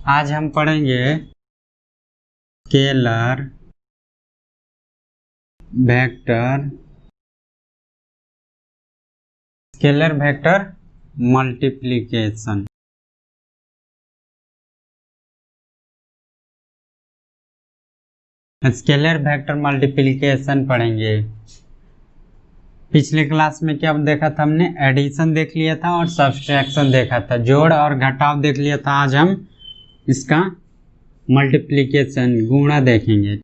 आज हम पढ़ेंगे scalar vector multiplication. Scalar vector multiplication पढ़ेंगे। पिछले क्लास में क्या देखा था हमने? एडिशन देख लिया था और सब्सट्रैक्शन देखा था, जोड़ और घटाव देख लिया था। आज हम इसका मल्टीप्लिकेशन गुणा देखेंगे।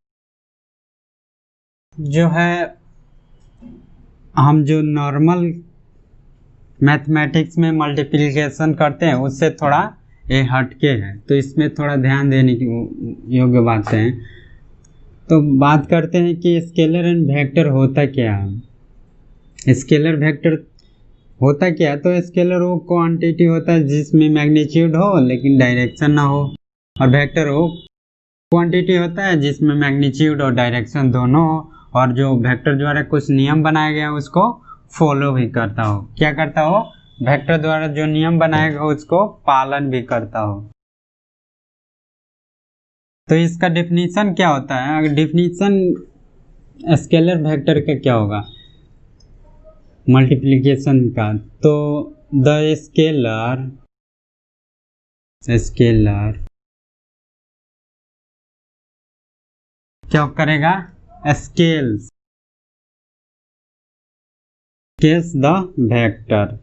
जो है हम जो नॉर्मल मैथमेटिक्स में मल्टीप्लिकेशन करते हैं उससे थोड़ा ये हटके है, तो इसमें थोड़ा ध्यान देने की योग्य बातें हैं। तो बात करते हैं कि स्केलर एंड वेक्टर होता क्या है। स्केलर वेक्टर होता क्या? तो स्केलर वो क्वांटिटी होता है जिसमें मैग्नीट्यूड हो लेकिन डायरेक्शन ना हो, और वेक्टर वो क्वांटिटी होता है जिसमें मैग्नीट्यूड और डायरेक्शन दोनों हो, और जो वेक्टर द्वारा कुछ नियम बनाया गया उसको फॉलो भी करता हो। क्या करता हो? वेक्टर द्वारा जो नियम बनाया गया उसको पालन भी करता हो। तो इसका डेफिनेशन क्या होता है? अगर डेफिनेशन स्केलर वेक्टर का क्या होगा मल्टीप्लिकेशन का, तो द स्केलर क्या करेगा? Scales the vector.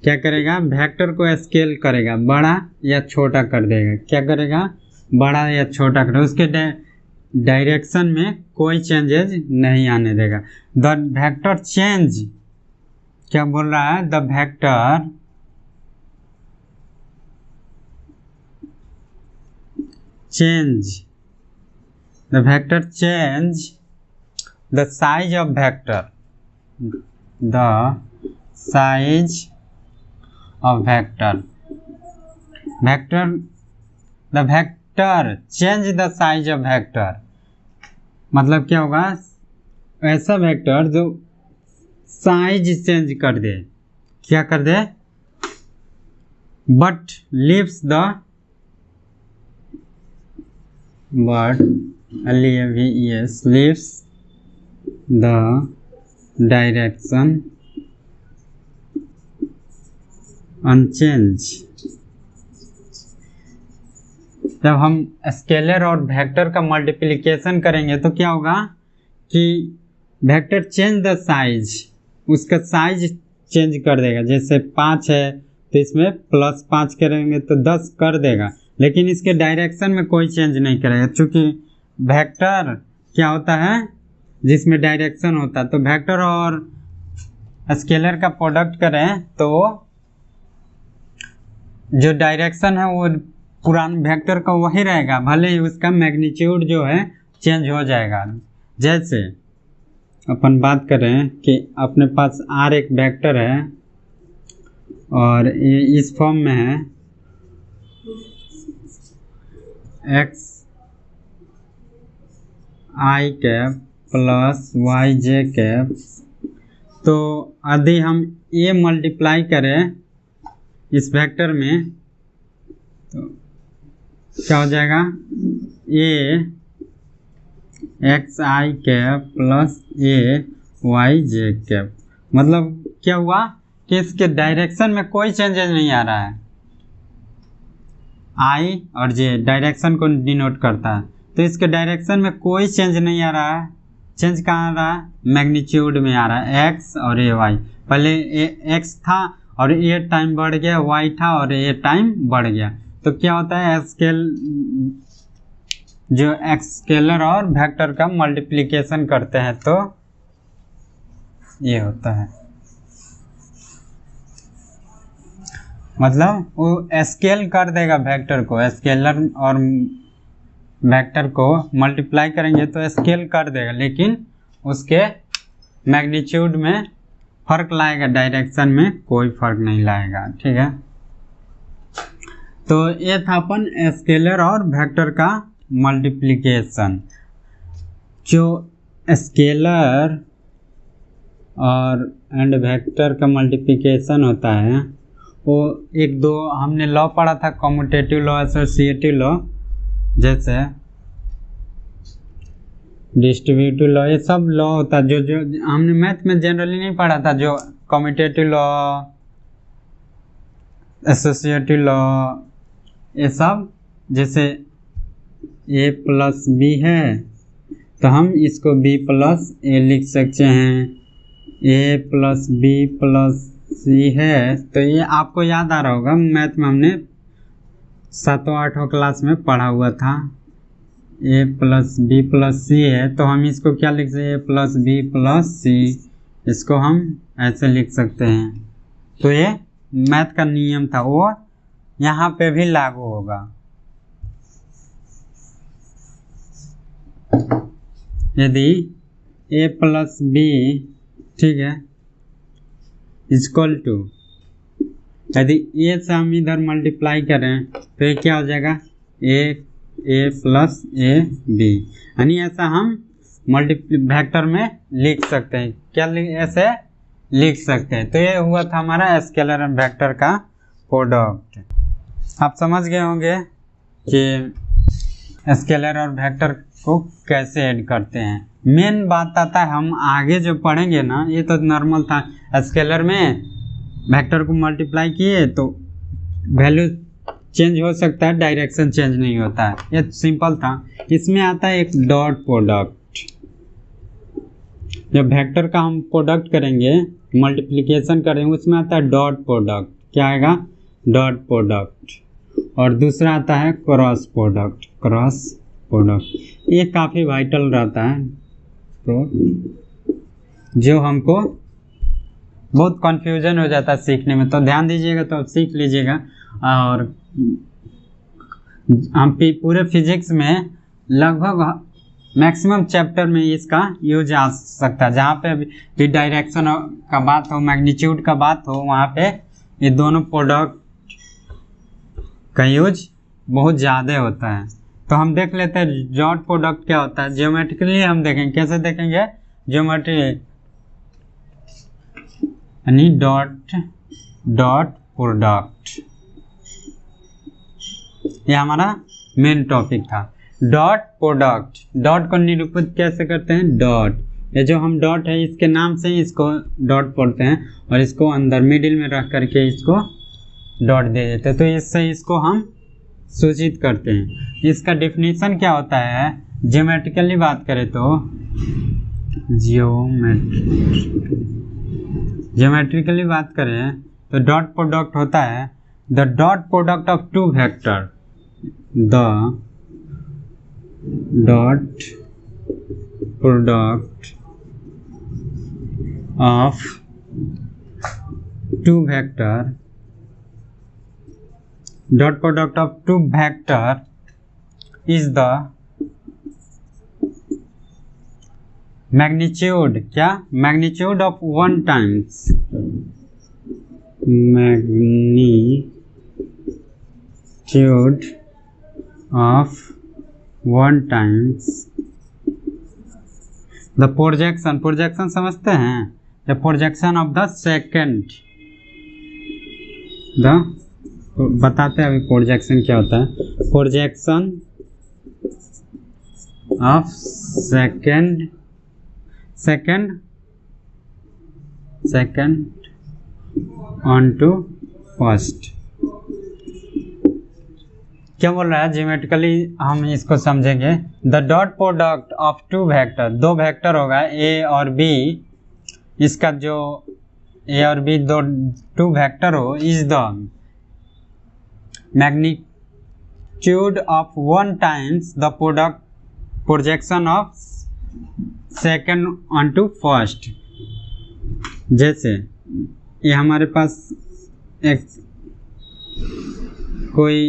क्या करेगा? वेक्टर को स्केल करेगा, बड़ा या छोटा कर देगा। क्या करेगा? बड़ा या छोटा कर, उसके डायरेक्शन में कोई चेंजेस नहीं आने देगा। द वेक्टर चेंज, क्या बोल रहा है? The vector change the size of vector, the size of vector the vector change the size of vector। मतलब क्या होगा? ऐसा वेक्टर जो साइज चेंज कर दे। क्या कर दे? But leaves the direction unchanged। जब हम स्केलर और वेक्टर का मल्टीप्लिकेशन करेंगे तो क्या होगा कि वेक्टर चेंज द साइज, उसका साइज चेंज कर देगा। जैसे 5 है तो इसमें +5 करेंगे तो 10 कर देगा, लेकिन इसके डायरेक्शन में कोई चेंज नहीं करेगा। चूंकि वेक्टर क्या होता है जिसमें डायरेक्शन होता है, तो वेक्टर और स्केलर का प्रोडक्ट करें तो जो डायरेक्शन है वो पुराने वेक्टर का वही रहेगा, भले ही उसका मैग्नीट्यूड जो है चेंज हो जाएगा। जैसे अपन बात करें कि अपने पास R एक वेक्टर है और ये इस फॉर्म में है x i cap plus y j cap. तो यदि हम ये मल्टीप्लाई करें इस वेक्टर में तो क्या हो जाएगा? a x i cap plus a y j cap. मतलब क्या हुआ कि इसके डायरेक्शन में कोई चेंजेस नहीं आ रहा है। i और j डायरेक्शन को डिनोट करता है, तो इसके डायरेक्शन में कोई चेंज नहीं आ रहा है। चेंज कहाँ आ रहा है? मैग्नीट्यूड में आ रहा है। x और a y, पहले x था और a टाइम बढ़ गया, y था और a टाइम बढ़ गया। तो क्या होता है? जो स्केलर और वेक्टर का मल्टीप्लिकेशन करते हैं तो ये होता है। मतलब वो स्केल कर देगा वेक्टर को, स्केलर और वेक्टर को मल्टीप्लाई करेंगे तो स्केल कर देगा, लेकिन उसके मैग्नीट्यूड में फर्क लाएगा, डायरेक्शन में कोई फर्क नहीं लाएगा। ठीक है, तो ये था अपन स्केलर और वेक्टर का मल्टीप्लिकेशन। जो स्केलर और वेक्टर का मल्टीप्लिकेशन होता है वो एक दो हमने लॉ पढ़ा था, कम्यूटेटिव लॉ, एसोसिएटिव लॉ, जैसे डिस्ट्रीब्यूटिव लॉ, ये सब लॉ होता है जो हमने मैथ में जनरली नहीं पढ़ा था, जो कम्यूटेटिव लॉ, एसोसिएटिव लॉ, ये सब। जैसे a प्लस बी है तो हम इसको b प्लस ए लिख सकते हैं, a प्लस बी प्लस सी है। तो ये आपको याद आ रहा होगा, मैथ में हमने 7वीं 8वीं क्लास में पढ़ा हुआ था। a प्लस बी प्लस सी है तो हम इसको क्या लिख सकते हैं, a प्लस बी प्लस सी, इसको हम ऐसे लिख सकते हैं। तो ये मैथ का नियम था, वो यहाँ पे भी लागू होगा। यदि a प्लस बी, ठीक है, इक्वल टू, यदि a से हम इधर मल्टीप्लाई करें तो ये क्या हो जाएगा, a प्लस ए बी, यानी ऐसा हम वेक्टर में लिख सकते हैं। क्या ऐसे लिख सकते हैं। तो ये हुआ था हमारा स्केलर एंड वेक्टर का प्रोडक्ट। आप समझ गए होंगे कि स्केलर और वेक्टर को कैसे ऐड करते हैं। मेन बात आता है, हम आगे जो पढ़ेंगे ना, ये तो नॉर्मल था, स्केलर में वेक्टर को मल्टीप्लाई किए तो वैल्यू चेंज हो सकता है, डायरेक्शन चेंज नहीं होता है, ये सिंपल था। इसमें आता है एक डॉट प्रोडक्ट। जब वेक्टर का हम प्रोडक्ट करेंगे, मल्टीप्लिकेशन करेंगे, उसमें आता है डॉट प्रोडक्ट। क्या आएगा, डॉट प्रोडक्ट। और दूसरा आता है क्रॉस प्रोडक्ट। क्रॉस प्रोडक्ट ये काफ़ी वाइटल रहता है, तो जो हमको बहुत कंफ्यूजन हो जाता है सीखने में, तो ध्यान दीजिएगा, तो आप सीख लीजिएगा। और हम पूरे फिजिक्स में लगभग मैक्सिमम चैप्टर में इसका यूज आ सकता है। जहाँ पे भी डायरेक्शन का बात हो, मैग्नीट्यूड का बात हो, वहाँ पे ये दोनों प्रोडक्ट का यूज बहुत ज़्यादा होता है। तो हम देख लेते हैं डॉट प्रोडक्ट क्या होता है। ज्योमेट्रिकली हम देखेंगे, कैसे देखेंगे, ज्योमेट्री यानी डॉट प्रोडक्ट, ये हमारा मेन टॉपिक था। डॉट प्रोडक्ट, डॉट को निरूपित कैसे करते हैं, डॉट, ये जो हम डॉट है इसके नाम से ही इसको डॉट पढ़ते हैं, और इसको अंदर मिडिल में रख करके इसको डॉट दे देते हैं। तो इससे इसको हम सूचित करते हैं। इसका डेफिनेशन क्या होता है, ज्योमेट्रिकली बात करें तो ज्योमेट्रिकली बात करें तो डॉट प्रोडक्ट होता है the dot product of two vector, the dot product of two vector, dot product of two vector is the magnitude, क्या, magnitude of one times, magnitude of one times the projection, projection समझते हैं, the projection of the second, the बताते हैं अभी projection क्या होता है। Projection of second on to first. क्या बोल रहा है, ज्योमेट्रिकली हम इसको समझेंगे। The dot product of two vector, दो वेक्टर होगा ए और बी, इसका जो ए और बी दो टू वेक्टर हो, is the magnitude of one times the projection of second onto first। जैसे ये हमारे पास एक कोई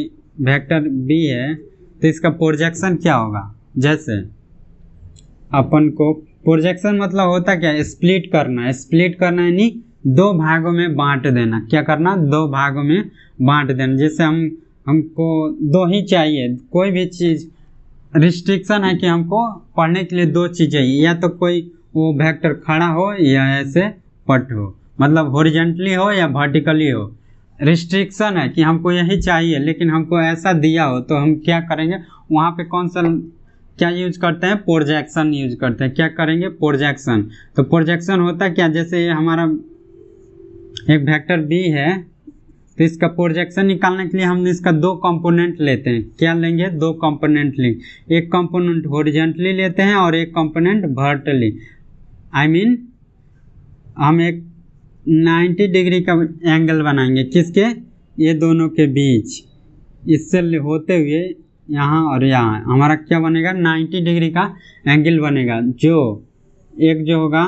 वेक्टर b है, तो इसका प्रोजेक्शन क्या होगा। जैसे अपन को प्रोजेक्शन मतलब होता क्या है, स्प्लिट करना। स्प्लिट करना यानी दो भागों में बांट देना। क्या करना, दो भागों में बांट देना। जैसे हमको दो ही चाहिए, कोई भी चीज़ रिस्ट्रिक्शन है कि हमको पढ़ने के लिए दो चीज़ चाहिए, या तो कोई वो वेक्टर खड़ा हो या ऐसे पट हो, मतलब हॉरिजॉन्टली हो या वर्टिकली हो। रिस्ट्रिक्शन है कि हमको यही चाहिए, लेकिन हमको ऐसा दिया हो तो हम क्या करेंगे, वहाँ पे कौन सा क्या यूज करते हैं, प्रोजेक्शन यूज करते हैं। क्या करेंगे, प्रोजेक्शन। तो प्रोजेक्शन होता क्या, जैसे ये हमारा एक वेक्टर बी है, तो इसका प्रोजेक्शन निकालने के लिए हम इसका दो कंपोनेंट लेते हैं। क्या लेंगे, दो कंपोनेंट लेंगे। एक कंपोनेंट हॉरिजॉन्टली लेते हैं और एक कंपोनेंट वर्टिकली। आई मीन हम एक 90 डिग्री का एंगल बनाएंगे, किसके, ये दोनों के बीच, इससे होते हुए यहाँ और यहाँ हमारा क्या बनेगा, 90 डिग्री का एंगल बनेगा। जो एक जो होगा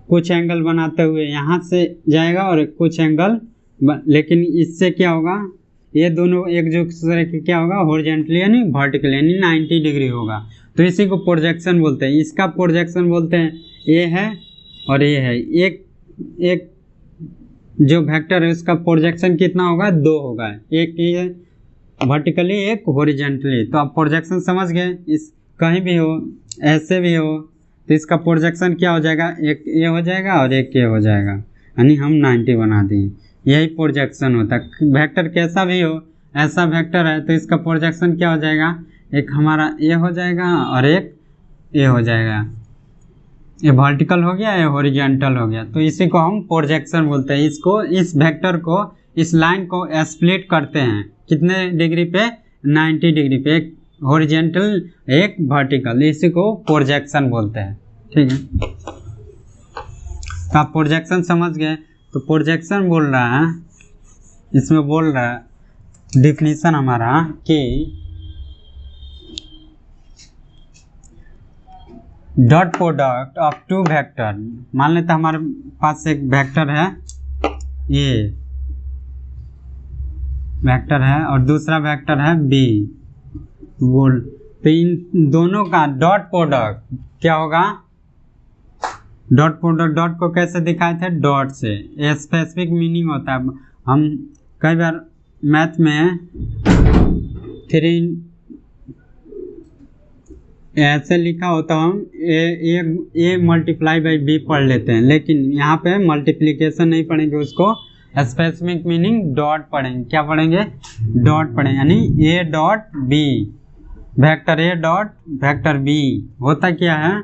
कुछ एंगल बनाते हुए यहाँ से जाएगा और कुछ एंगल, लेकिन इससे क्या होगा, ये दोनों एक दूसरे के क्या होगा, हॉरिजॉन्टली यानी वर्टिकल यानी 90 डिग्री होगा। तो इसी को प्रोजेक्शन बोलते हैं। इसका प्रोजेक्शन बोलते हैं, ये है और ये है। एक जो वेक्टर है उसका प्रोजेक्शन कितना होगा, 2 होगा। एक ये वर्टिकली, एक हॉरिजॉन्टली। तो आप प्रोजेक्शन समझ गए, इस कहीं भी हो, ऐसे भी हो, तो इसका प्रोजेक्शन क्या हो जाएगा, एक ये हो जाएगा और एक ये हो जाएगा, यानी हम 90 बना दिए। यही प्रोजेक्शन होता है। वेक्टर कैसा भी हो, ऐसा वेक्टर है तो इसका प्रोजेक्शन क्या हो जाएगा, एक हमारा ये हो जाएगा और एक ये हो जाएगा। ये वर्टिकल हो गया, ये हॉरिजॉन्टल हो गया। तो इसी को हम प्रोजेक्शन बोलते हैं। इसको, इस वेक्टर को, इस लाइन को स्प्लिट करते हैं कितने डिग्री पे, 90 डिग्री पे, एक हॉरिजॉन्टल एक वर्टिकल, इसी को प्रोजेक्शन बोलते हैं। ठीक है, तो आप प्रोजेक्शन समझ गए। तो प्रोजेक्शन बोल रहा है, इसमें बोल रहा है डिफिनीशन हमारा कि dot product of two vector. मान लेते हमारे पास एक वेक्टर है, ये वेक्टर है और दूसरा वेक्टर है बी, बोल, तो इन दोनों का डॉट प्रोडक्ट क्या होगा, डॉट प्रोडक्ट। डॉट को कैसे दिखाए थे, डॉट से। ये स्पेसिफिक मीनिंग होता है। हम कई बार मैथ में 3 ऐसे लिखा होता, हम ए मल्टीप्लाई बाई बी पढ़ लेते हैं, लेकिन यहाँ पे मल्टीप्लिकेशन नहीं पढ़ेंगे, उसको स्पेसिफिक मीनिंग डॉट पढ़ेंगे। क्या पढ़ेंगे, डॉट पढ़ेंगे, यानी A dot B, vector A dot vector B होता क्या है।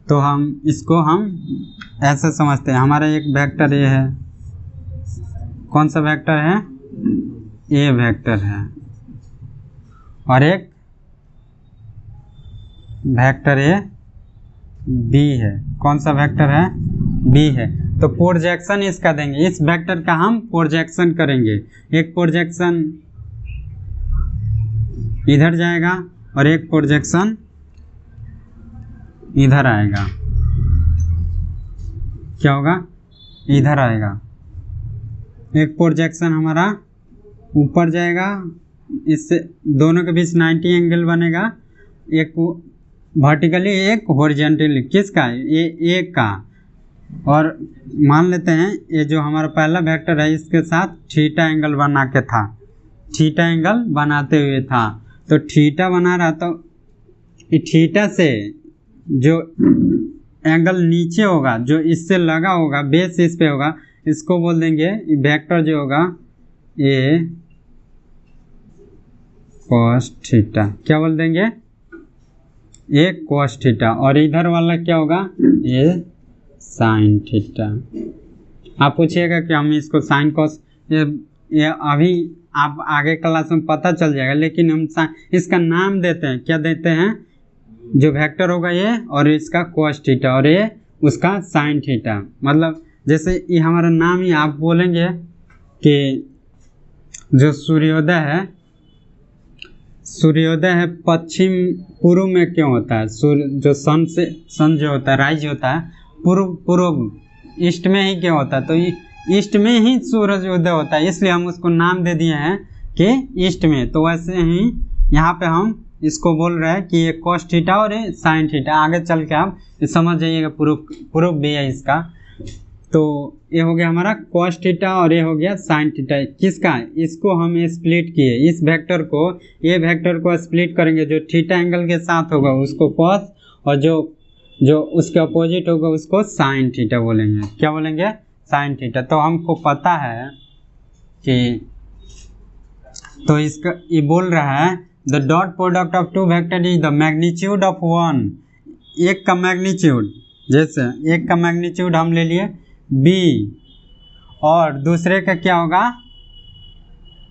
तो हम इसको हम ऐसे समझते हैं, हमारा एक वेक्टर ए है, कौन सा वेक्टर है, ए वेक्टर है, और एक वेक्टर ए बी है, कौन सा वेक्टर है, बी है। तो प्रोजेक्शन इसका देंगे, इस वेक्टर का हम प्रोजेक्शन करेंगे। एक प्रोजेक्शन इधर जाएगा और एक प्रोजेक्शन इधर आएगा। क्या होगा, इधर आएगा। एक प्रोजेक्शन हमारा ऊपर जाएगा, इससे दोनों के बीच 90 एंगल बनेगा, एक वर्टिकली एक हॉरिजॉन्टली। किसका, ये एक का। और मान लेते हैं ये जो हमारा पहला वेक्टर है इसके साथ थीटा एंगल बना के था, थीटा एंगल बनाते हुए था। तो थीटा बना रहा, तो थीटा से जो एंगल नीचे होगा, जो इससे लगा होगा, बेस इस पे होगा, इसको बोल देंगे वेक्टर जो होगा ए कॉस थीटा। क्या बोल देंगे, ए कॉस थीटा। और इधर वाला क्या होगा, ए साइन थीटा। आप पूछिएगा कि हम इसको साइन कॉस, ये अभी आप आगे क्लास में पता चल जाएगा, लेकिन हम इसका नाम देते हैं। क्या देते हैं, जो वेक्टर होगा ये, और इसका कॉस थीटा, और ये उसका साइन थीटा। मतलब जैसे ये हमारा नाम ही, आप बोलेंगे कि जो सूर्योदय है, सूर्योदय है पश्चिम पूर्व में क्यों होता है, सूर्य जो सन जो होता है, राइज होता है पूर्व ईस्ट में ही क्यों होता है, तो ईस्ट में ही सूरज उदय होता है, इसलिए हम उसको नाम दे दिए हैं कि ईस्ट में। तो वैसे ही यहाँ पे हम इसको बोल रहे हैं कि ये कॉस थीटा और ये साइन थीटा। आगे चल के आप समझ जाइएगा, प्रूफ भी है इसका। तो ये हो गया हमारा कॉस थीटा और ये हो गया साइन थीटा। किसका, इसको हम स्प्लिट किए, इस वेक्टर को, ये वेक्टर को स्प्लिट करेंगे, जो थीटा एंगल के साथ होगा उसको कॉस, और जो उसके अपोजिट होगा उसको साइन थीटा बोलेंगे। क्या बोलेंगे, साइन थीटा। तो हमको पता है कि तो इसका ये बोल रहा है the dot product of two vector is the magnitude of one. एक का मैग्नीट्यूड, जैसे एक का मैग्नीट्यूड हम ले लिए b और दूसरे का क्या होगा,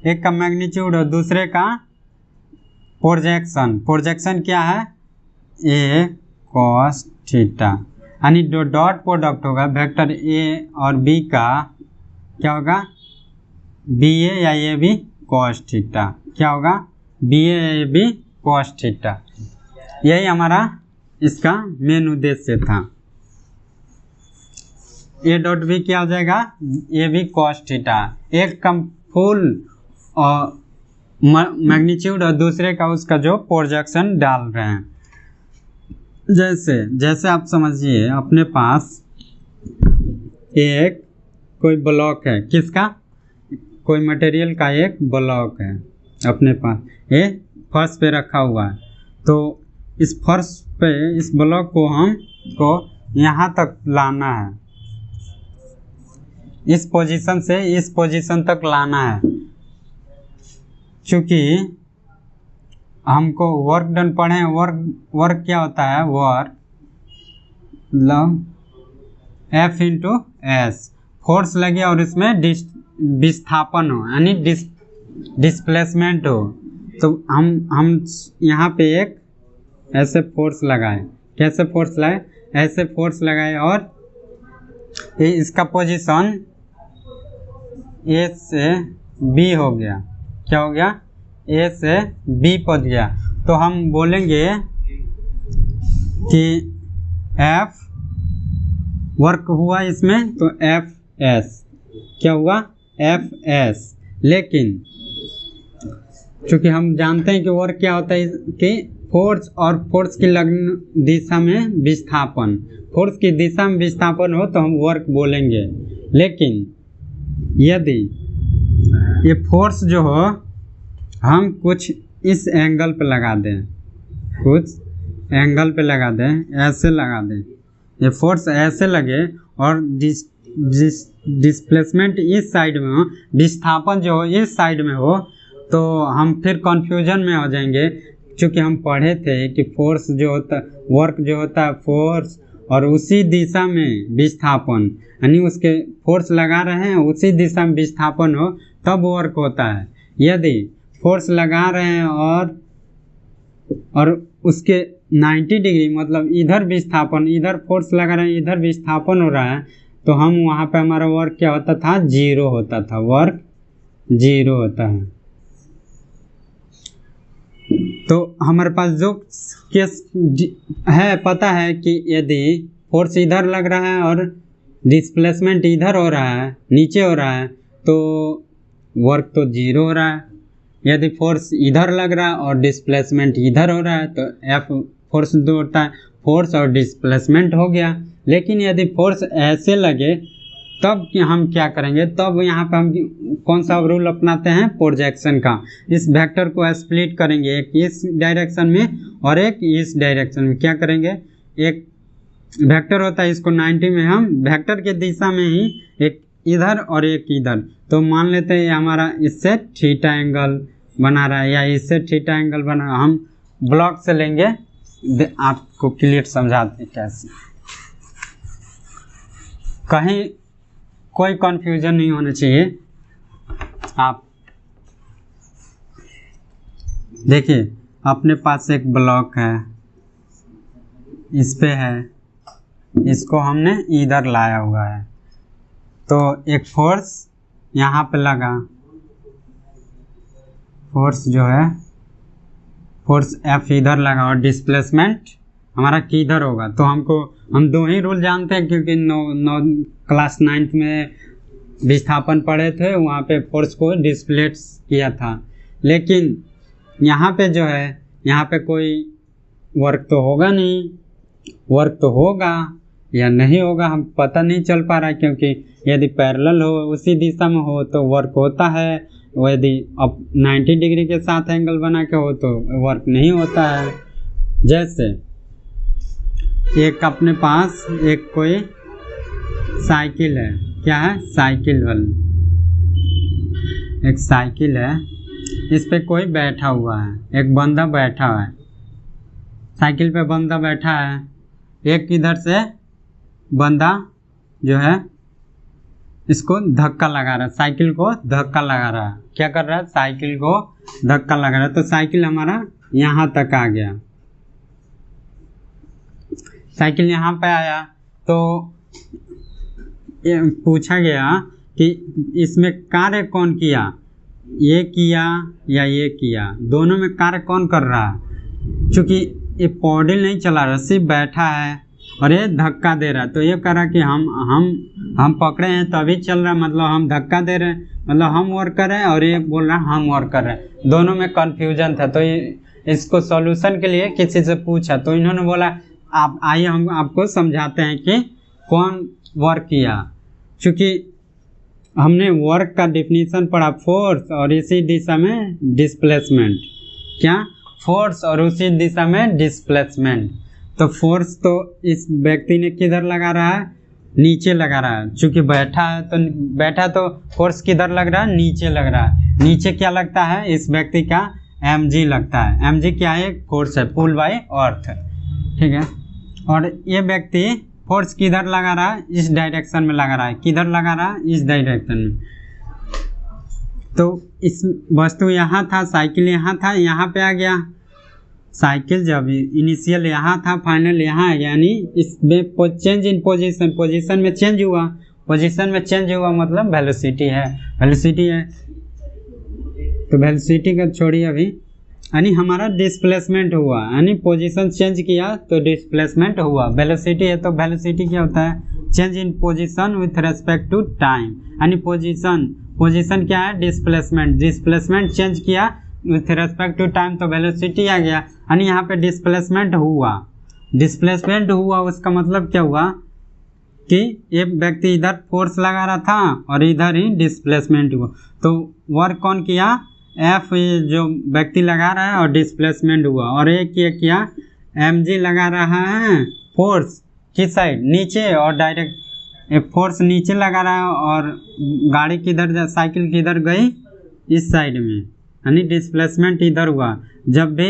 एक का मैग्नीट्यूड और दूसरे का प्रोजेक्शन। प्रोजेक्शन क्या है, a cos थीटा, यानी जो डॉट प्रोडक्ट होगा वेक्टर a और b का क्या होगा, ba या ab cos थीटा। क्या होगा, ba या ab cos थीटा। यही हमारा इसका मेन उद्देश्य था। a डॉट b क्या हो जाएगा, ab cos थीटा। एक का फुल और मैग्नीट्यूड और दूसरे का उसका जो प्रोजेक्शन डाल रहे हैं। जैसे आप समझिए अपने पास एक कोई ब्लॉक है, किसका, कोई मटेरियल का एक ब्लॉक है अपने पास, ये फर्श पे रखा हुआ है। तो इस फर्श पे इस ब्लॉक को हमको यहाँ तक लाना है, इस पोजीशन से इस पोजीशन तक लाना है। चूँकि हमको वर्क डन पढ़े, वर्क क्या होता है, वर्क मतलब F इंटू एस, फोर्स लगे और इसमें विस्थापन हो यानी डिस्प्लेसमेंट हो। तो हम यहाँ पे एक ऐसे फोर्स लगाए, कैसे फोर्स लगाए, ऐसे फोर्स लगाए और इसका पोजीशन A से B हो गया। क्या हो गया, A से B पहुंच गया। तो हम बोलेंगे कि F वर्क हुआ इसमें, तो Fs क्या हुआ, Fs। लेकिन चूँकि हम जानते हैं कि वर्क क्या होता है कि फोर्स और फोर्स की लग्न दिशा में विस्थापन, फोर्स की दिशा में विस्थापन हो तो हम वर्क बोलेंगे। लेकिन यदि ये फोर्स जो हो हम कुछ इस एंगल पे लगा दें, कुछ एंगल पे लगा दें, ऐसे लगा दें, ये फोर्स ऐसे लगे और डिस्प्लेसमेंट इस साइड में हो, विस्थापन जो हो इस साइड में हो, तो हम फिर कन्फ्यूजन में हो जाएंगे। क्योंकि हम पढ़े थे कि फोर्स जो होता, वर्क जो होता है फोर्स और उसी दिशा में विस्थापन, यानी उसके फोर्स लगा रहे हैं उसी दिशा में विस्थापन हो तब वर्क होता है। यदि फोर्स लगा रहे हैं और उसके 90 डिग्री मतलब इधर विस्थापन, इधर फोर्स लगा रहे हैं इधर विस्थापन हो रहा है, तो हम वहाँ पे हमारा वर्क क्या होता था, जीरो होता था, वर्क जीरो होता है। तो हमारे पास जो केस है पता है कि यदि फोर्स इधर लग रहा है और डिस्प्लेसमेंट इधर हो रहा है, नीचे हो रहा है, तो वर्क तो जीरो हो रहा है। यदि फोर्स इधर लग रहा है और डिस्प्लेसमेंट इधर हो रहा है तो F फोर्स दो होता है, फोर्स और डिस्प्लेसमेंट हो गया। लेकिन यदि फोर्स ऐसे लगे तब हम क्या करेंगे, तब यहाँ पे हम कौन सा रूल अपनाते हैं, प्रोजेक्शन का। इस वेक्टर को स्प्लिट करेंगे, एक इस डायरेक्शन में और एक इस डायरेक्शन में। क्या करेंगे, एक वेक्टर होता है इसको 90 में हम वेक्टर के दिशा में ही एक इधर और एक इधर, तो मान लेते हैं हमारा इससे थीटा एंगल बना रहा है या इससे थीटा एंगल बना रहा है। हम ब्लॉक से लेंगे, आपको क्लियर समझाते हैं कैसे, कहीं कोई कंफ्यूजन नहीं होना चाहिए। आप देखिए अपने पास एक ब्लॉक है, इस पे है, इसको हमने इधर लाया हुआ है, तो एक फोर्स यहाँ पे लगा, फोर्स जो है फोर्स F इधर लगा और डिस्प्लेसमेंट हमारा किधर होगा। तो हम दो ही रूल जानते हैं, क्योंकि क्लास 9th में विस्थापन पढ़े थे, वहाँ पे फोर्स को डिस्प्लेस किया था। लेकिन यहाँ पे जो है, यहाँ पे कोई वर्क तो होगा नहीं, वर्क तो होगा या नहीं होगा हम पता नहीं चल पा रहा है, क्योंकि यदि पैरेलल हो उसी दिशा में हो तो वर्क होता है, यदि अब 90 डिग्री के साथ एंगल बना के हो तो वर्क नहीं होता है। जैसे एक अपने पास एक कोई साइकिल है, क्या है, साइकिल वाली। एक साइकिल है, इस पे कोई बैठा हुआ है, एक बंदा बैठा हुआ है, साइकिल पे बंदा बैठा है। एक इधर से बंदा जो है इसको धक्का लगा रहा है, साइकिल को धक्का लगा रहा है। क्या कर रहा है, साइकिल को धक्का लगा रहा है। तो साइकिल हमारा यहाँ तक आ गया, साइकिल यहाँ पे आया। तो ये पूछा गया कि इसमें कार्य कौन किया, ये किया या ये किया, दोनों में कार्य कौन कर रहा है। क्योंकि ये पॉडल नहीं चला रहा, सिर्फ बैठा है और ये धक्का दे रहा है। तो ये कह रहा कि हम पकड़े हैं तभी चल रहा है, मतलब हम धक्का दे रहे हैं, मतलब हम वर्क कर रहे हैं, और ये बोल रहा है हम वर्क कर रहे हैं। दोनों में कन्फ्यूजन था। तो ये इसको सॉल्यूशन के लिए किसी से पूछा, तो इन्होंने बोला आप आइए हम आपको समझाते हैं कि कौन वर्क किया। क्योंकि हमने वर्क का डेफिनेशन पढ़ा, फोर्स और इसी दिशा में डिस्प्लेसमेंट। क्या, फोर्स और उसी दिशा में डिस्प्लेसमेंट। तो फोर्स तो इस व्यक्ति ने किधर लगा रहा है, नीचे लगा रहा है। चूंकि बैठा तो फोर्स किधर लग रहा है, नीचे लग रहा है। नीचे क्या लगता है, इस व्यक्ति का mg लगता है। mg क्या है, फोर्स है, पुल बाय अर्थ, ठीक है। और ये व्यक्ति फोर्स किधर लगा रहा है, इस डायरेक्शन में लगा रहा है। किधर लगा रहा है, इस डायरेक्शन में। तो इस वस्तु यहाँ था, साइकिल यहाँ था, यहाँ पे आ गया। साइकिल जब इनिशियल यहाँ था, फाइनल यहाँ है, यानी इसमें चेंज इन पोजीशन, पोजीशन में चेंज हुआ। पोजीशन में चेंज हुआ मतलब वेलोसिटी है, वेलोसिटी है। तो वेलोसिटी का छोड़िए अभी, यानी हमारा डिस्प्लेसमेंट हुआ, यानी पोजीशन चेंज किया तो डिस्प्लेसमेंट हुआ। वेलोसिटी है तो वेलोसिटी क्या होता है, change in position with respect to time. यानी पोजीशन क्या है, डिस्प्लेसमेंट, डिस्प्लेसमेंट चेंज किया विथ रेस्पेक्ट टू टाइम, तो वेलोसिटी आ गया। यानी यहाँ पे डिस्प्लेसमेंट हुआ, डिस्प्लेसमेंट हुआ। उसका मतलब क्या हुआ कि एक व्यक्ति इधर फोर्स लगा रहा था और इधर ही डिस्प्लेसमेंट हुआ। तो वर्क कौन किया, एफ जो व्यक्ति लगा रहा है और डिस्प्लेसमेंट हुआ। और एक ये किया, mg लगा रहा है, फोर्स किस साइड, नीचे, और डायरेक्ट फोर्स नीचे लगा रहा है और गाड़ी किधर, साइकिल किधर गई, इस साइड में, यानी डिस्प्लेसमेंट इधर हुआ। जब भी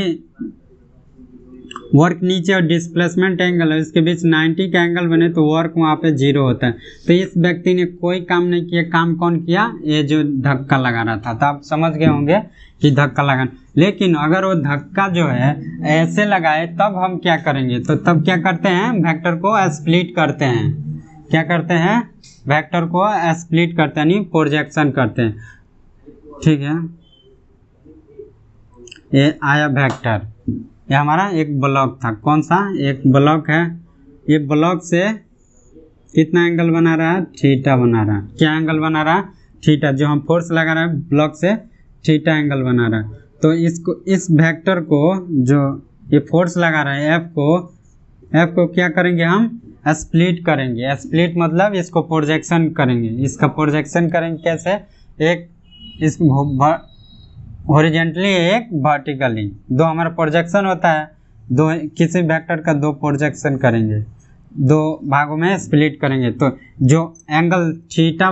वर्क नीचे और डिस्प्लेसमेंट एंगल है, इसके बीच 90 का एंगल बने तो वर्क वहाँ पे 0 होता है। तो इस व्यक्ति ने कोई काम नहीं किया, काम कौन किया, ये जो धक्का लगा रहा था। तो आप समझ गए होंगे कि धक्का लगा। लेकिन अगर वो धक्का जो है ऐसे लगाए तब हम क्या करेंगे, तो तब क्या करते हैं, वेक्टर को स्प्लिट करते हैं। क्या करते हैं, वेक्टर को स्प्लिट करते हैं, यानी प्रोजेक्शन करते हैं, ठीक है। ये आया वेक्टर, ये हमारा एक ब्लॉक था। कौन सा, एक ब्लॉक है। ये ब्लॉक से कितना एंगल बना रहा है, थीटा बना रहा है। क्या एंगल बना रहा है, थीटा। जो हम फोर्स लगा रहे हैं ब्लॉक से, थीटा एंगल बना रहा है। तो इसको, इस वेक्टर को जो ये फोर्स लगा रहा है एफ को क्या करेंगे, हम स्प्लिट करेंगे। स्प्लिट मतलब इसको प्रोजेक्शन करेंगे। इसका प्रोजेक्शन करेंगे कैसे, एक इस हॉरिजेंटली, एक वर्टिकली। दो हमारा प्रोजेक्शन होता है, दो किसी वेक्टर का दो प्रोजेक्शन करेंगे, दो भागों में स्प्लिट करेंगे। तो जो एंगल थीटा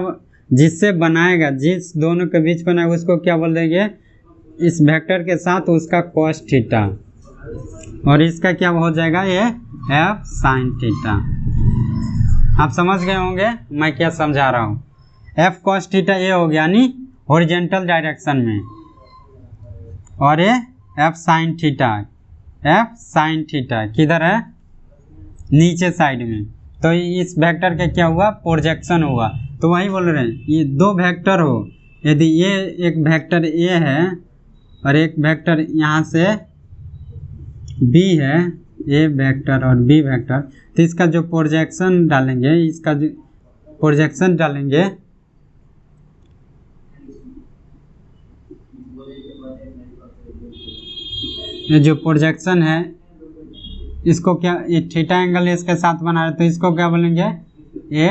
जिससे बनाएगा, जिस दोनों के बीच बनाएगा, उसको क्या बोल देंगे, इस वेक्टर के साथ उसका cos थीटा, और इसका क्या हो जाएगा, ये f sin थीटा। आप समझ गए होंगे मैं क्या समझा रहा हूँ। f cos थीटा ये हो गया, यानी हॉरिजेंटल डायरेक्शन में, और ये f sin थीटा किधर है, नीचे साइड में। तो इस वेक्टर का क्या हुआ, प्रोजेक्शन हुआ। तो वही बोल रहे हैं, ये दो वेक्टर हो, यदि ये एक वेक्टर a है और एक वेक्टर यहाँ से b है, a वेक्टर और b वेक्टर, तो इसका जो प्रोजेक्शन डालेंगे, इसका जो प्रोजेक्शन डालेंगे, ये जो प्रोजेक्शन है, इसको क्या, ये थीटा एंगल इसके साथ बना रहे, तो इसको क्या बोलेंगे, ये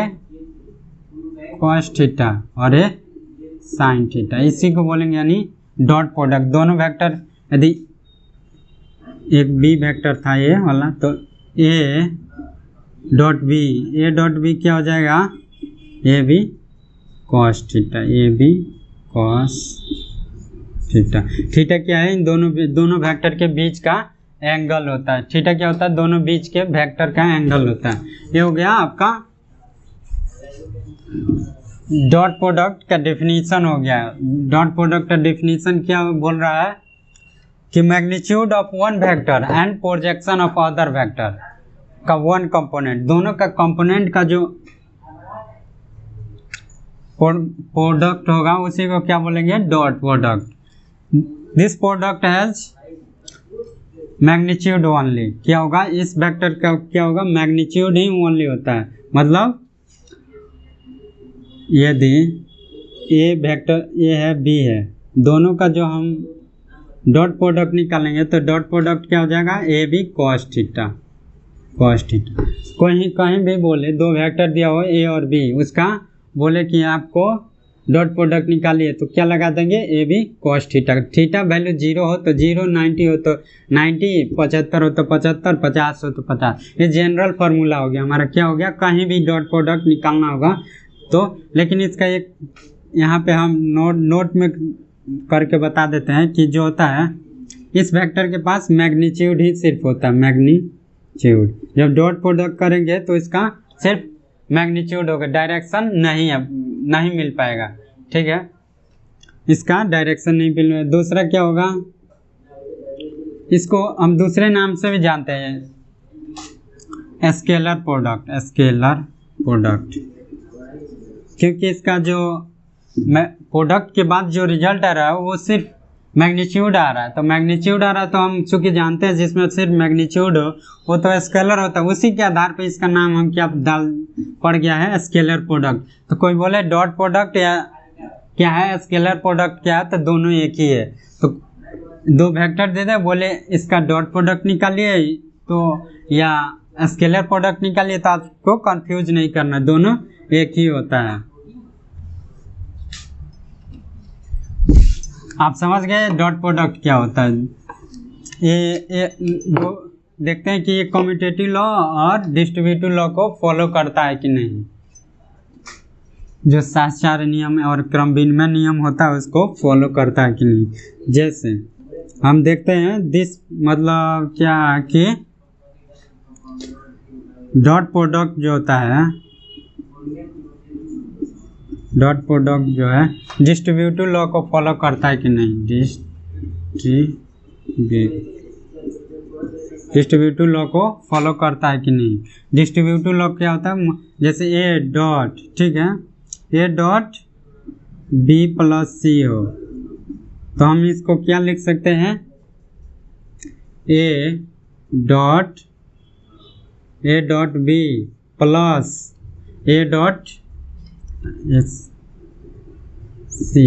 cos थीटा और ये sin थीटा, इसी को बोलेंगे, यानी डॉट प्रोडक्ट। दोनों वेक्टर, यदि एक b वेक्टर था ये वाला, तो a डॉट b क्या हो जाएगा, a b cos theta, A B cos theta. Theta क्या है? इन दोनों वेक्टर के बीच का एंगल होता है। थीटा क्या होता है? दोनों बीच के वेक्टर का एंगल होता है। ये हो गया आपका डॉट प्रोडक्ट का डेफिनेशन हो गया। डॉट प्रोडक्ट का डेफिनेशन क्या बोल रहा है कि magnitude of one vector and projection of other vector का वन कंपोनेंट, दोनों का कंपोनेंट का जो प्रोडक्ट होगा उसी को क्या बोलेंगे? Dot product. This product has magnitude only. क्या होगा? इस वेक्टर का क्या होगा? मैग्नीट्यूड ही ओनली होता है। मतलब यदि ए वेक्टर ए है बी है, दोनों का जो हम डॉट प्रोडक्ट निकालेंगे तो डॉट प्रोडक्ट क्या हो जाएगा? A B cos theta, cos theta. कहीं भी बोले दो वेक्टर दिया हो ए और बी, उसका बोले कि आपको डॉट प्रोडक्ट निकालिए तो क्या लगा देंगे? A B cos theta. Theta value 0 हो तो 0, 90 हो तो 90, 75 हो तो 75, 50 हो तो 50। ये जनरल फार्मूला हो गया हमारा। क्या हो गया? कहीं भी डॉट प्रोडक्ट निकालना होगा तो, लेकिन इसका एक यहाँ पे हम नोट में करके बता देते हैं कि जो होता है इस वेक्टर के पास मैग्नीट्यूड ही सिर्फ होता है, मैग्नीट्यूड। जब डॉट प्रोडक्ट करेंगे तो इसका सिर्फ मैग्नीट्यूड होगा, डायरेक्शन नहीं मिल पाएगा। ठीक है, इसका डायरेक्शन नहीं मिल पाएगा। दूसरा क्या होगा? इसको हम दूसरे नाम से भी जानते हैं, स्केलर प्रोडक्ट, स्केलर प्रोडक्ट। क्योंकि इसका जो प्रोडक्ट के बाद जो रिजल्ट आ रहा है वो सिर्फ मैग्नीट्यूड आ रहा है। तो मैग्नीट्यूड आ रहा है तो हम चूंकि जानते हैं जिसमें सिर्फ मैग्नीट्यूड हो वो तो स्केलर होता है। उसी के आधार पे इसका नाम हम क्या पड़ गया है? Scalar product. तो कोई बोले डॉट प्रोडक्ट या क्या है, स्केलर प्रोडक्ट क्या है, तो दोनों एक ही है। तो दो वेक्टर दे दे, बोले इसका डॉट प्रोडक्ट निकालिए तो या स्केलर प्रोडक्ट निकालिए, तो आपको कंफ्यूज नहीं करना, दोनों एक ही होता है। आप समझ गए डॉट प्रोडक्ट क्या होता है। ये देखते हैं कि ये कम्यूटेटिव लॉ और डिस्ट्रीब्यूटिव लॉ को फॉलो करता है कि नहीं। जो शास्त्रार्थ नियम और क्रम विनिमय नियम होता है उसको फॉलो करता है कि नहीं। जैसे हम देखते हैं दिस, मतलब क्या कि डॉट प्रोडक्ट जो होता है, डॉट प्रोडक्ट जो है डिस्ट्रीब्यूटिव लॉ को फॉलो करता है कि नहीं। डिस्ट्रीब्यूटिव लॉ को फॉलो करता है कि नहीं। डिस्ट्रीब्यूटिव लॉ क्या होता है? जैसे ए डॉट, ठीक है, A dot B plus C हो तो हम इसको क्या लिख सकते हैं? A dot B plus A dot C,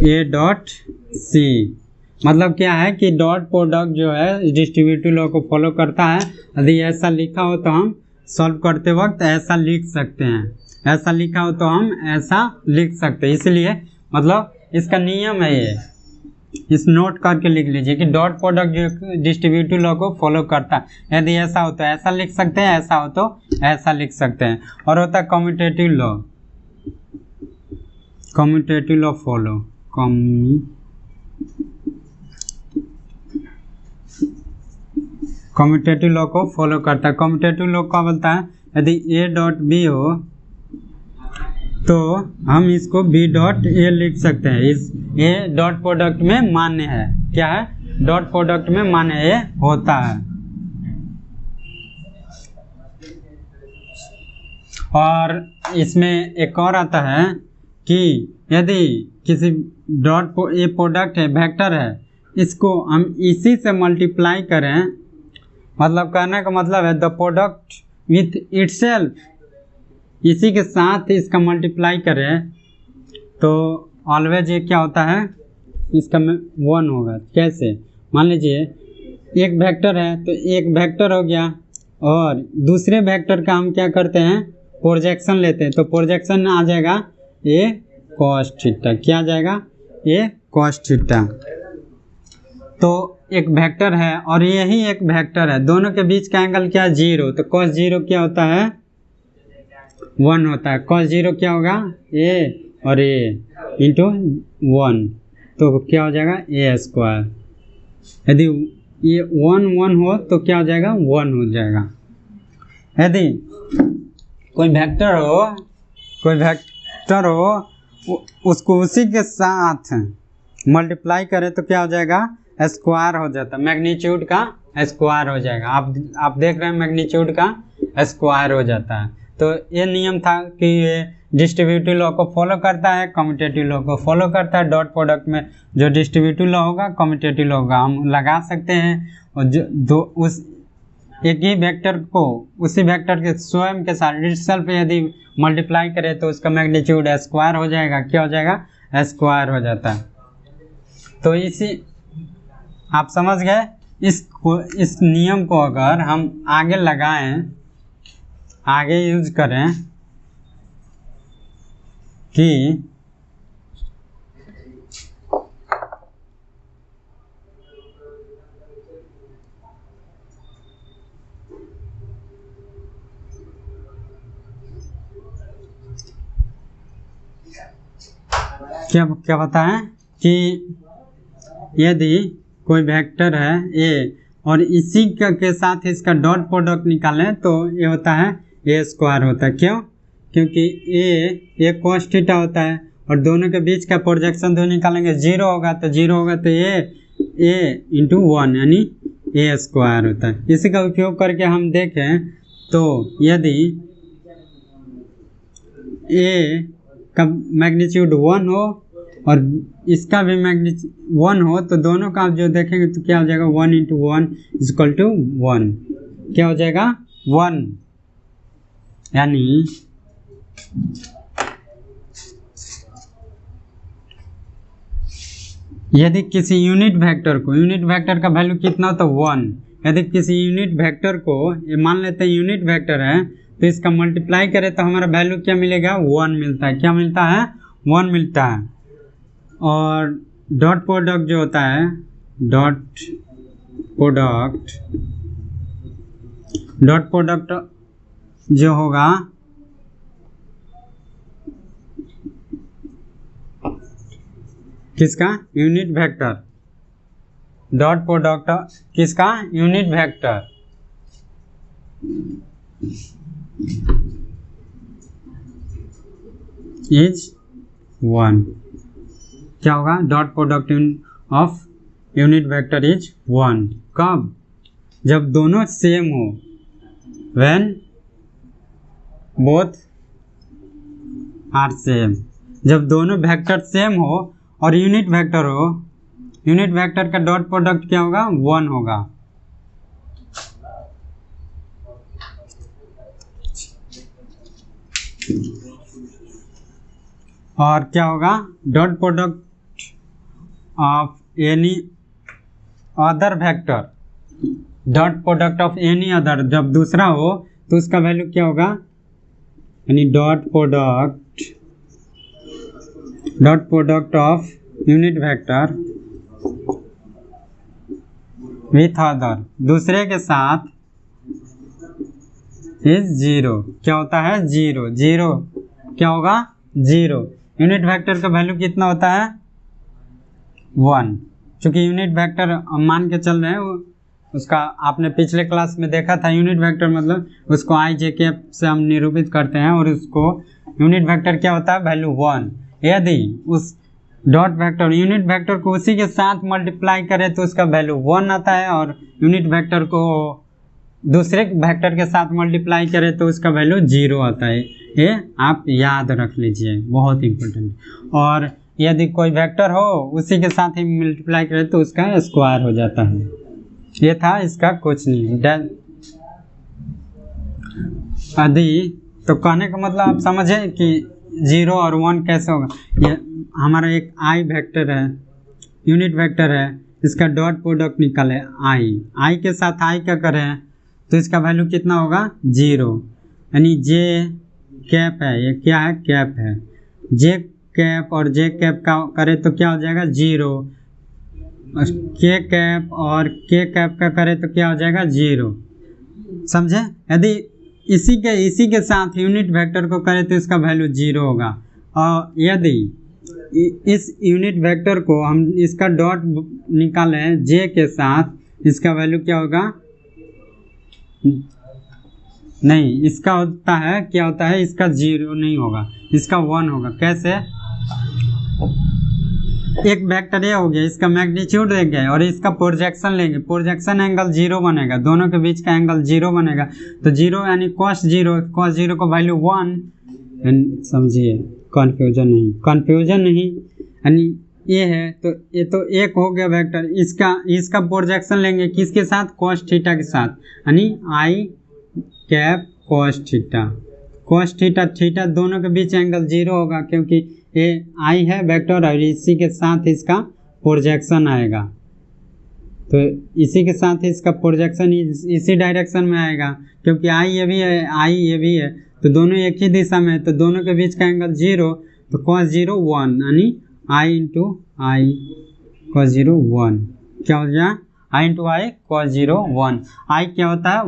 A dot C. मतलब क्या है कि डॉट प्रोडक्ट जो है डिस्ट्रीब्यूटिव लॉ को फॉलो करता है। यदि ऐसा लिखा हो तो हम सॉल्व करते वक्त ऐसा लिख सकते हैं, ऐसा लिखा हो तो हम ऐसा लिख सकते हैं। इसलिए मतलब इसका नियम है ये, इस नोट करके लिख लीजिए कि डॉट प्रोडक्ट जो डिस्ट्रीब्यूटिव लॉ को फॉलो करता है। यदि ऐसा हो तो ऐसा लिख सकते हैं, ऐसा हो तो ऐसा लिख सकते हैं। और होता है commutative law, commutative law follow, commutative law को फॉलो करता है। कम्यूटेटिव लॉ क्या बोलता है? यदि ए डॉट बी हो तो हम इसको बी डॉट ए लिख सकते हैं। इस ए डॉट प्रोडक्ट में मान्य है। क्या है? डॉट प्रोडक्ट में मान्य ए होता है। और इसमें एक और आता है कि यदि किसी डॉट ए प्रोडक्ट है, वेक्टर है, इसको हम इसी से मल्टीप्लाई करें, मतलब कहने का मतलब है द प्रोडक्ट विथ इटसेल्फ, इसी के साथ इसका मल्टीप्लाई करें तो ऑलवेज ये क्या होता है? इसका 1 होगा। कैसे? मान लीजिए एक वेक्टर है तो एक वेक्टर हो गया और दूसरे वेक्टर का हम क्या करते हैं? प्रोजेक्शन लेते हैं। तो प्रोजेक्शन आ जाएगा ए कॉस थीटा। क्या आ जाएगा? ए कॉस थीटा। तो एक वेक्टर है और यही एक वेक्टर है, दोनों के बीच का एंगल क्या है? 0। तो कॉस 0 क्या होता है? 1 होता है। cos 0 क्या होगा a और a इंटू 1, तो क्या हो जाएगा a स्क्वायर। यदि ये 1 1 हो तो क्या हो जाएगा 1 हो जाएगा। यदि कोई वेक्टर हो उसको उसी के साथ मल्टीप्लाई करें तो क्या हो जाएगा स्क्वायर हो जाता है, मैग्नीट्यूड का स्क्वायर हो जाएगा। आप देख रहे हैं मैग्नीट्यूड का स्क्वायर हो जाता है। तो ये नियम था कि ये डिस्ट्रीब्यूटिव लॉ को फॉलो करता है, कम्यूटेटिव लॉ को फॉलो करता है। डॉट प्रोडक्ट में जो डिस्ट्रीब्यूटिव लॉ होगा कम्यूटेटिव लॉ होगा, हम लगा सकते हैं। और जो उस एक ही वेक्टर को उसी वेक्टर के स्वयं के साथ इटसेल्फ यदि मल्टीप्लाई करें तो उसका मैग्नीट्यूड स्क्वायर हो जाएगा। क्या हो जाएगा स्क्वायर हो जाता है। तो इसी आप समझ गए। इस नियम को अगर हम आगे लगाएं, आगे यूज करें कि क्या बताएं कि यदि कोई वेक्टर है a और इसी के साथ इसका डॉट प्रोडक्ट निकालें तो ये होता है a स्क्वायर होता है। क्यों? क्योंकि a cos थीटा होता है और दोनों के बीच का प्रोजेक्शन दो निकालेंगे 0 होगा तो a इंटू 1 यानी a स्क्वायर होता है। इसी का उपयोग करके हम देखें तो यदि a का मैग्नीट्यूड 1 हो और इसका भी मैग्नीट्यूड 1 हो तो दोनों का आप जो देखेंगे तो क्या हो जाएगा 1 इंटू 1 इक्वल टू 1। क्या हो जाएगा 1। यानी यदि किसी यूनिट वेक्टर का वैल्यू कितना हो तो 1। यदि किसी यूनिट वेक्टर को ये मान लेते हैं यूनिट वेक्टर है तो इसका मल्टीप्लाई करें तो हमारा वैल्यू क्या मिलेगा 1 मिलता है। क्या मिलता है 1 मिलता है। और डॉट प्रोडक्ट जो होता है डॉट प्रोडक्ट जो होगा किसका यूनिट वेक्टर, डॉट प्रोडक्ट किसका यूनिट वेक्टर इज 1। क्या होगा dot product of unit vector is 1। कब? जब दोनों सेम हो, व्हेन बोथ आर सेम। जब दोनों वेक्टर सेम हो और यूनिट वेक्टर हो, यूनिट वेक्टर का डॉट प्रोडक्ट क्या होगा 1 होगा। और क्या होगा dot product of any other vector, dot product of any other जब दूसरा हो तो उसका वैल्यू क्या होगा, यानी dot product of unit vector with other दूसरे के साथ इज 0। क्या होता है 0। क्या होगा 0। यूनिट वेक्टर का वैल्यू कितना होता है 1। क्योंकि यूनिट वेक्टर मान के चल रहे हैं उसका आपने पिछले क्लास में देखा था। यूनिट वेक्टर मतलब उसको i j k से हम निरूपित करते हैं और उसको यूनिट वेक्टर क्या होता है वैल्यू 1। यदि उस डॉट वेक्टर यूनिट वेक्टर को उसी के साथ मल्टीप्लाई करें तो उसका वैल्यू 1 आता है और यूनिट वेक्टर को दूसरे वेक्टर के साथ मल्टीप्लाई करें तो उसका वैल्यू 0 आता है। ये आप याद रख लीजिए, बहुत इम्पोर्टेंट। और यदि कोई वेक्टर हो उसी के साथ ही मल्टीप्लाई करें तो उसका स्क्वायर हो जाता है। ये था इसका कुछ नहीं। यदि तो कहने का मतलब आप समझे कि 0 और 1 कैसे होगा। ये हमारा एक i वेक्टर है, यूनिट वेक्टर है, इसका डॉट प्रोडक्ट निकाले i के साथ i का करें तो इसका वैल्यू कितना होगा 0। यानी j कैप है, ये क्या है कैप है, j कैप और j कैप का करें तो क्या हो जाएगा 0। k कैप और k कैप का करें तो क्या हो जाएगा 0। समझे? यदि इसी के साथ यूनिट वेक्टर को करें तो इसका वैल्यू 0 होगा। और यदि इस यूनिट वेक्टर को हम इसका डॉट निकालें जे के साथ, इसका वैल्यू क्या होगा? नहीं, इसका होता है, क्या होता है, इसका 0 नहीं होगा, इसका 1 होगा। कैसे? एक वेक्टर ये हो गया, इसका मैग्नीट्यूड लेंगे और इसका प्रोजेक्शन लेंगे, प्रोजेक्शन एंगल 0 बनेगा, दोनों के बीच का एंगल 0 बनेगा। तो 0 यानी cos 0 को वैल्यू 1। समझिए, कन्फ्यूजन नहीं, यानी ये है तो एक हो गया वेक्टर। इसका प्रोजेक्शन लेंगे किसके साथ? cos थीटा के साथ, यानी आई कैप cos थीटा दोनों के बीच एंगल 0 होगा, क्योंकि ये आई है वेक्टर और इसी के साथ इसका प्रोजेक्शन आएगा। तो इसी के साथ इसका प्रोजेक्शन इसी डायरेक्शन में आएगा, क्योंकि आई ये भी है, आई ये भी है, तो दोनों एक ही दिशा में है, तो दोनों के बीच का एंगल 0। तो cos 0 1, यानी आई इंटू आई cos 0 1 क्या हो गया? आई इंटू आई cos 0 1। आई क्या होता है?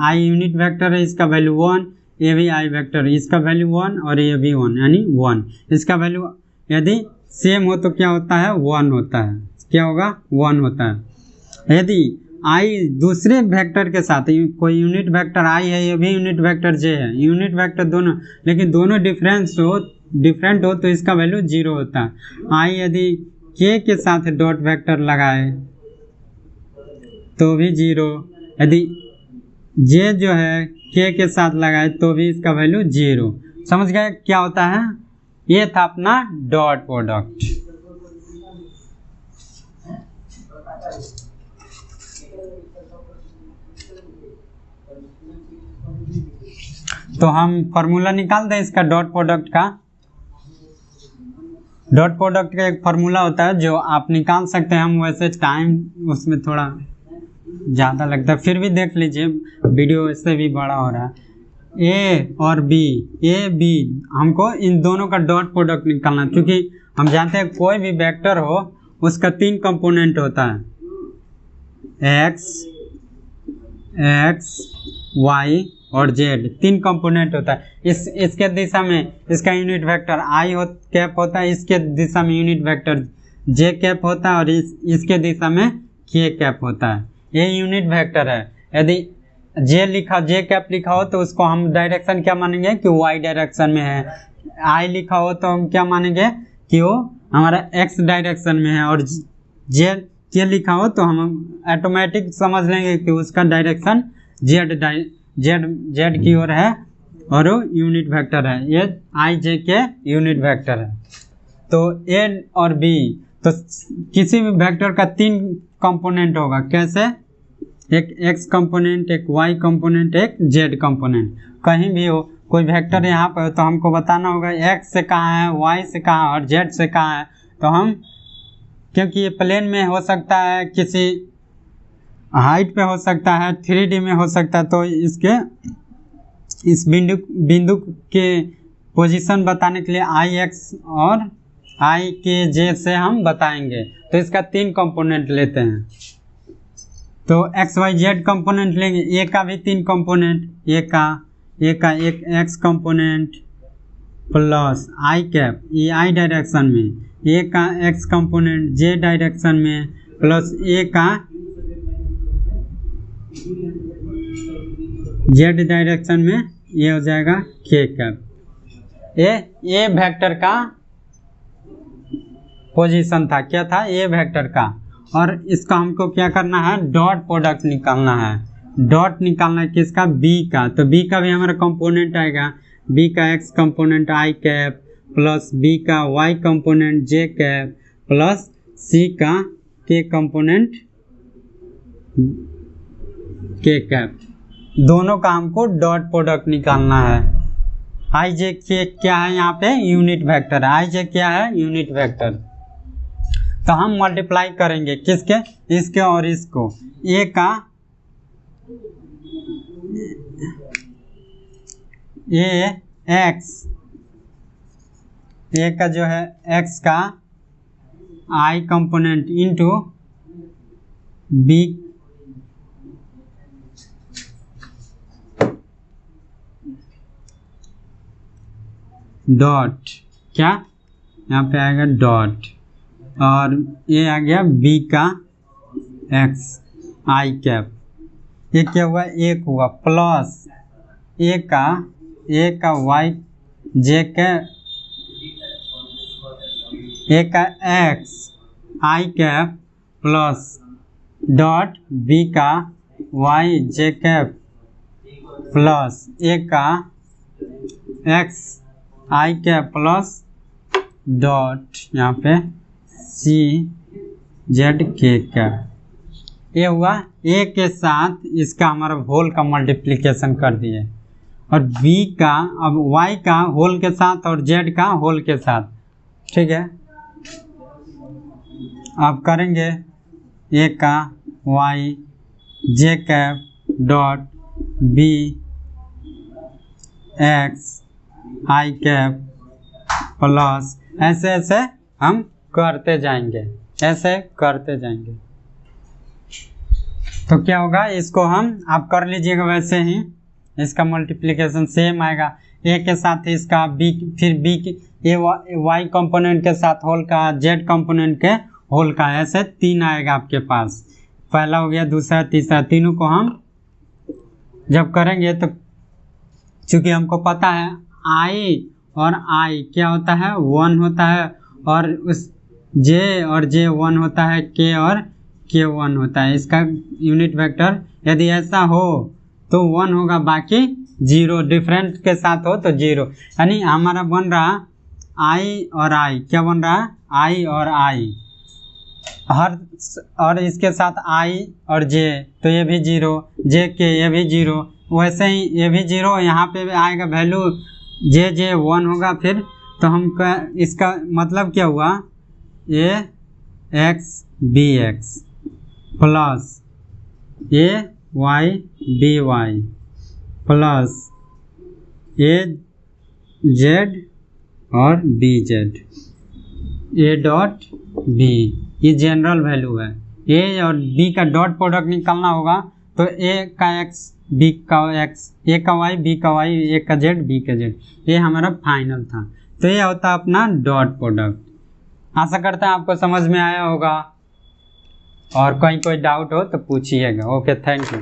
आई यूनिट वेक्टर है, इसका वैल्यू 1। ये भी आई वेक्टर, इसका वैल्यू 1 और ये भी 1, यानी 1। इसका वैल्यू यदि सेम हो तो क्या होता है? 1 होता है। क्या होगा? 1 होता है। यदि आई दूसरे वेक्टर के साथ, कोई यूनिट वेक्टर आई है, ये भी यूनिट वेक्टर जे है, यूनिट वेक्टर दोनों, लेकिन दोनों डिफरेंट हो तो इसका वैल्यू 0 होता है। आई यदि के के साथ डॉट वेक्टर लगाए तो भी 0, यदि जे जो है के के साथ लगाए तो भी इसका वैल्यू 0। समझ गए क्या होता है? ये था अपना डॉट प्रोडक्ट। तो हम फॉर्मूला निकाल दें इसका डॉट प्रोडक्ट का। डॉट प्रोडक्ट का एक फार्मूला होता है जो आप निकाल सकते हैं। हम वैसे टाइम उसमें थोड़ा ज़्यादा लगता है, फिर भी देख लीजिए, वीडियो इससे भी बड़ा हो रहा है। ए और बी, ए बी, हमको इन दोनों का डॉट प्रोडक्ट निकालना, क्योंकि हम जानते हैं कोई भी वेक्टर हो उसका 3 कंपोनेंट होता है, एक्स वाई और जेड, 3 कंपोनेंट होता है। इसके दिशा में इसका यूनिट वेक्टर आई कैप होता है, इसके दिशा में यूनिट वेक्टर जे कैप होता है और इसके दिशा में के कैप होता है। ये यूनिट वेक्टर है। यदि जे कैप लिखा हो तो उसको हम डायरेक्शन क्या मानेंगे कि वाई डायरेक्शन में है। आई लिखा हो तो हम क्या मानेंगे कि वो हमारा एक्स डायरेक्शन में है। और जे के लिखा हो तो हम ऑटोमेटिक समझ लेंगे कि उसका डायरेक्शन जेड की ओर है और वो यूनिट वेक्टर है। ये आई जे के यूनिट वेक्टर है। तो ए और बी, तो किसी भी वेक्टर का 3 कंपोनेंट होगा। कैसे? एक एक्स कंपोनेंट, एक वाई कंपोनेंट, एक जेड कंपोनेंट। कहीं भी हो कोई वेक्टर यहाँ पर तो हमको बताना होगा एक्स से कहाँ है, वाई से कहाँ और जेड से कहाँ है। तो हम, क्योंकि ये प्लेन में हो सकता है, किसी हाइट पे हो सकता है, 3D में हो सकता है, तो इस बिंदु के पोजीशन बताने के लिए आई एक्स और आई के जे से हम बताएंगे। तो इसका 3 कंपोनेंट लेते हैं। तो एक्स वाई जेड कंपोनेंट लेंगे। ए का भी 3 कंपोनेंट, ए का एक एक्स कंपोनेंट प्लस आई कैप, ये आई डायरेक्शन में, ए का एक्स कंपोनेंट जे डायरेक्शन में प्लस ए का जेड डायरेक्शन में, ये हो जाएगा के कैप। ये वेक्टर का पोजीशन था। क्या था? ए वेक्टर का। और इसका हमको क्या करना है? डॉट प्रोडक्ट निकालना है। डॉट निकालना है किसका? बी का। तो बी का भी हमारा कंपोनेंट आएगा। बी का x component I cap plus B का वाई कंपोनेंट जे कैप प्लस सी का के कंपोनेंट के कैप। दोनों का हमको डॉट प्रोडक्ट निकालना है। आई जे के क्या है? यहाँ पे यूनिट वेक्टर है। आई जे क्या है? Unit vector. तो हम मल्टीप्लाई करेंगे किसके? इसके और इसको। ए का एक्स, ए का जो है एक्स का आई कंपोनेंट इंटू बी डॉट, क्या यहाँ पे आएगा डॉट, और ये आ गया बी का एक्स आई कैप, ये क्या हुआ एक हुआ, प्लस ए का वाई जे के ए का एक्स आई कैप प्लस डॉट बी का वाई जे कैप प्लस ए का एक्स आई कैप प्लस डॉट यहाँ पे सी जेड के कैप। ये हुआ ए के साथ इसका हमारा होल का मल्टीप्लिकेशन कर दिए, और बी का अब वाई का होल के साथ और जेड का होल के साथ, ठीक है। अब करेंगे ए का वाई जे कैप डॉट बी एक्स आई कैप प्लस, ऐसे ऐसे हम करते जाएंगे, ऐसे करते जाएंगे। तो क्या होगा, इसको हम आप कर लीजिएगा वैसे ही, इसका मल्टीप्लिकेशन सेम आएगा, ए के साथ इसका बी, फिर बी की ए वाई कंपोनेंट के साथ होल का, जेड कंपोनेंट के होल का, ऐसे 3 आएगा आपके पास। पहला हो गया, दूसरा, तीसरा, तीनों को हम जब करेंगे तो चूंकि हमको पता है आई और आई क्या होता है 1 होता है, और उस जे और जे 1 होता है, के और के 1 होता है। इसका यूनिट वेक्टर यदि ऐसा हो तो 1 होगा, बाकी 0, डिफरेंट के साथ हो तो 0, यानी हमारा बन रहा आई और आई, क्या बन रहा आई और आई, हर और इसके साथ आई और जे, तो ये भी 0, जे के ये भी 0, वैसे ही ये भी 0, यहाँ पे भी आएगा वैल्यू जे 1 होगा। फिर तो हम इसका मतलब क्या हुआ, A X B X plus A Y B Y plus A Z और B Z, A dot B, ये जनरल वैल्यू है। ए और बी का डॉट प्रोडक्ट निकालना होगा, तो ए का एक्स बी का एक्स, ए का वाई बी का वाई, ए का जेड बी का जेड, ये हमारा फाइनल था। तो ये होता है अपना डॉट प्रोडक्ट। आशा करता है आपको समझ में आया होगा, और कहीं कोई डाउट हो तो पूछिएगा। Okay, thank you.